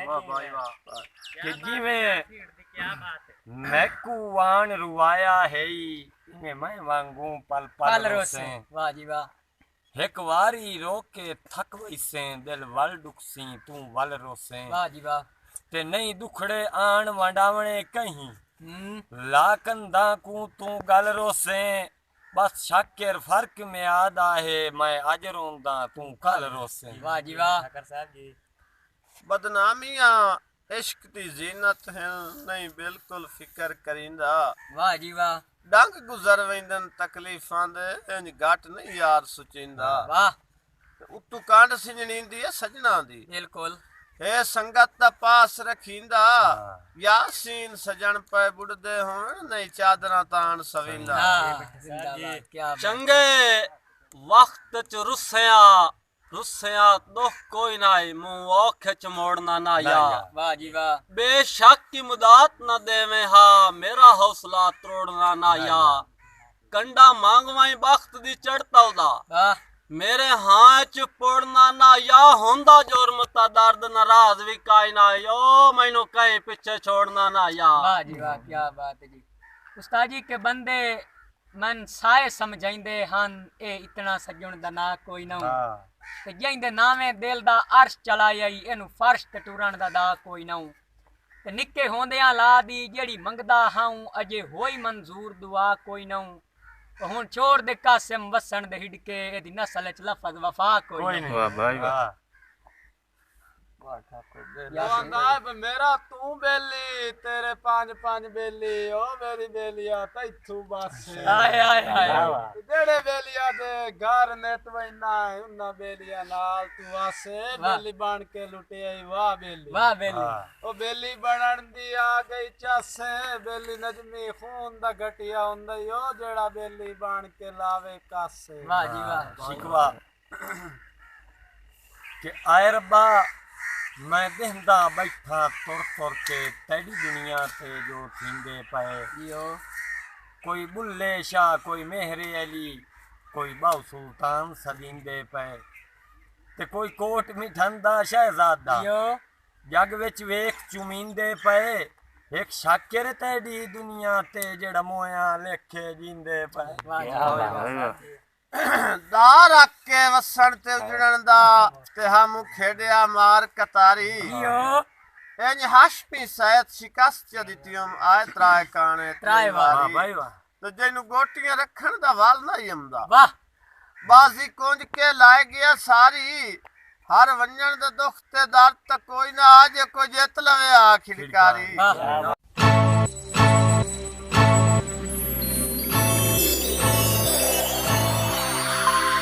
वाह भाई वाह कि जिवें मैकू वान रुवाया है इवें मैं वांगू पल पल रोसे। वाह जी वाह। एक वारी रोके थक वैसे दिल वल डुकसी तू वल रोसे। वाह जी वाह। ते नहीं दुखड़े आन वंडावणे कहीं ला कंधा को तू गल रोसे। बस शक्कर फर्क में आदा है मैं अज रोंदा तू कल रोसे। वाह जी वाह। बदनामियां इश्क दी जीनत है नहीं बिल्कुल फिकर करिंदा। वाह जी वाह। डंग गुजर वेंदन तकलीफां दे इंज घट नहीं यार सुचिंदा। वाह। उत्तू कांड सिजणींदी है सजना दी बिल्कुल। हे संगत दा पास रखींदा यासीन सजन पे बुढ़दे होण नहीं चादरां तान सविंदा। चंगे वक्त च रुस्सिया दुख कोई ना मुंह औखे च मोड़ना ना या। वाह जी वाह। बेशक की मुदात न देवे हा मेरा हौसला तोड़ना ना या। कंडा मांगवाई बख्त दी चढ़ता उदा मेरे हाथ च पोड़ना ना या। होंदा जुर्म ता दर्द नाराज भी काई ना यो मैनू कहीं पीछे छोड़ना ना या। वाह जी वाह क्या बात है जी। उस्ताद जी के बंदे मन साए समझाइंदे हन ए इतना सजण दा ना कोई ना ते जिंदे नावे दिल दा अर्श चलाई आई एनु फर्श ते टुरन दा दा कोई ना ते निक्के होंदियां ला दी जेड़ी मंगदा हाऊं अजे होई मंजूर दुआ कोई ना हुण छोड़ दे कासिम वसन दे हिडके एदी नस्ल च लफज वफा कोई नहीं। वाह भाई वाह। मेरा तू बेली तेरे पांच पांच बेली ओ मेरी बेलिया तैथू बस आए आए आए जेड़े बेलिया दे घर ने तवैना उन्ना बेलिया नाल तू आसे बेली बन के लुटे आई। वाह बेली वाह बेली। ओ बेली बनन दी आ गई चासे बेली नजमी खून दा घटिया हुंदा ओ जेड़ा बेली बन के लावे कासे। वाह जी वाह। शिकवा कि आए रब्बा मैं देंदा बैठा तुर तुर के तेरी दुनिया ते जो थींदे पे कोई बुल्ले शाह कोई मेहरे अली कोई बाऊ सुल्तान सदींदे पे ते कोई कोट मिठंदा शहजादा जग विच वेख चुमींदे पे। एक शाकिर तेरी दुनिया ते जेड़ा मोया लेखे जींदे पे। दा रख के वसन ते उजड़न दा ते हम खेड़िया मार कतारी इंज हाशमी सैयद शिकस्त दितियम आए त्राए काने त्राए वारी। भाई वाह। तो जेनु गोटियां रखण दा वाल नहीं आंदा। वाह। बाजी कुंज के लाए गया सारी हर वंजन दे दुख ते दर्द तक कोई ना आज कोई जित लवे आ खिड़कारी।